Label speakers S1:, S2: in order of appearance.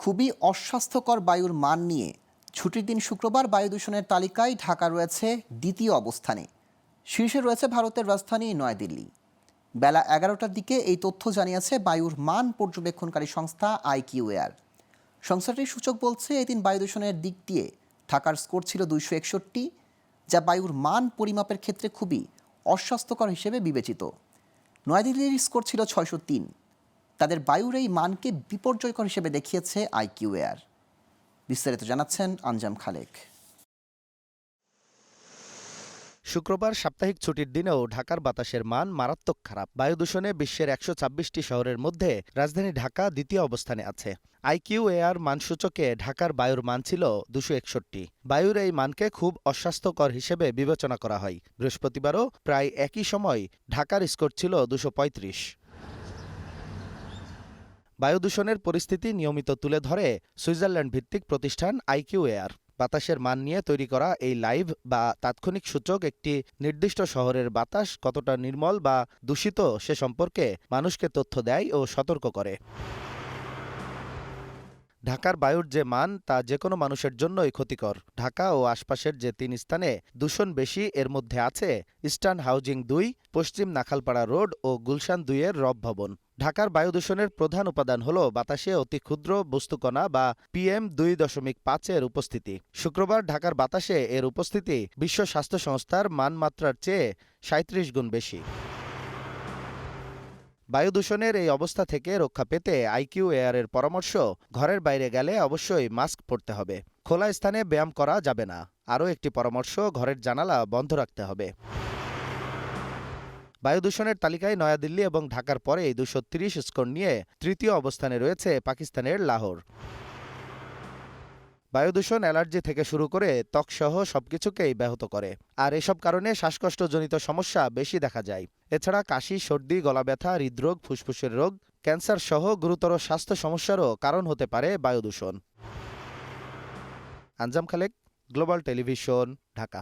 S1: খুবই অস্বাস্থ্যকর বায়ুর মান নিয়ে ছুটির দিন শুক্রবার বায়ু দূষণের তালিকায় ঢাকা রয়েছে দ্বিতীয় অবস্থানে। শীর্ষে রয়েছে ভারতের রাজধানী নয়াদিল্লি। বেলা 11টার দিকে এই তথ্য জানিয়েছে বায়ুর মান পর্যবেক্ষণকারী সংস্থা আইকিউএআর। সংস্থাটির সূচক বলছে এদিন বায়ু দূষণের দিক দিয়ে ঢাকার স্কোর ছিল 261, যা বায়ুর মান পরিমাপের ক্ষেত্রে খুবই অস্বাস্থ্যকর হিসেবে বিবেচিত। নয়াদিল্লির স্কোর ছিল 603। তাদের বায়ুর এই মানকে বিপর্যয়কর হিসেবে দেখিয়েছে আইকিউএআর। বিস্তারিত জানাচ্ছেন আঞ্জাম খালেক।
S2: শুক্রবার সাপ্তাহিক ছুটির দিনেও ঢাকার বাতাসের মান মারাত্মক খারাপ। বায়ু দূষণে বিশ্বের 126টি শহরের মধ্যে রাজধানী ঢাকা দ্বিতীয় অবস্থানে আছে। আইকিউএআর মানসূচকে ঢাকার বায়ুর মান ছিল 261। বায়ুর এই মানকে খুব অস্বাস্থ্যকর হিসেবে বিবেচনা করা হয়। বৃহস্পতিবারও প্রায় একই সময় ঢাকার স্কোর ছিল 235। বায়ু দূষণের পরিস্থিতি নিয়মিত তুলে ধরে সুইজারল্যান্ড ভিত্তিক প্রতিষ্ঠান আইকিউএআর। বাতাসের মান নিয়ে তৈরি করা এই লাইভ বা তাৎক্ষণিক সূচক একটি নির্দিষ্ট শহরের বাতাস কতটা নির্মল বা দূষিত সে সম্পর্কে মানুষকে তথ্য দেয় ও সতর্ক করে। ঢাকার বায়ুর যে মান তা যে কোনো মানুষের জন্যই ক্ষতিকর। ঢাকা ও আশপাশের যে 3 স্থানে দূষণ বেশি এর মধ্যে আছে ইস্টার্ন হাউজিং 2, পশ্চিম নাখালপাড়া রোড ও গুলশান 2 এর রব ভবন। ঢাকার বায়ু দূষণের প্রধান উপাদান হল বাতাসে অতি ক্ষুদ্র বস্তুকণা বা PM2.5 এর উপস্থিতি। শুক্রবার ঢাকার বাতাসে এর উপস্থিতি বিশ্ব স্বাস্থ্য সংস্থার মানমাত্রার চেয়ে 37 গুণ বেশি। বায়ু দূষণের এই অবস্থা থেকে রক্ষা পেতে আইকিউএআর এর পরামর্শ, ঘরের বাইরে গেলে অবশ্যই মাস্ক পরতে হবে। খোলা স্থানে ব্যায়াম করা যাবে না। আরও একটি পরামর্শ, ঘরের জানালা বন্ধ রাখতে হবে। বায়ু দূষণের তালিকায় নয়াদিল্লি এবং ঢাকার পরে 230 স্কোর নিয়ে তৃতীয় অবস্থানে রয়েছে পাকিস্তানের লাহোর। বায়ু দূষণ অ্যালার্জি থেকে শুরু করে ত্বকসহ সবকিছুকেই ব্যাহত করে, আর এসব কারণে শ্বাসকষ্টজনিত সমস্যা বেশি দেখা যায়। এছাড়া কাশি, সর্দি, গলা ব্যথা, হৃদরোগ, ফুসফুসের রোগ, ক্যান্সার সহ গুরুতর স্বাস্থ্য সমস্যারও কারণ হতে পারে বায়ু দূষণ। আঞ্জাম খালেক, গ্লোবাল টেলিভিশন, ঢাকা।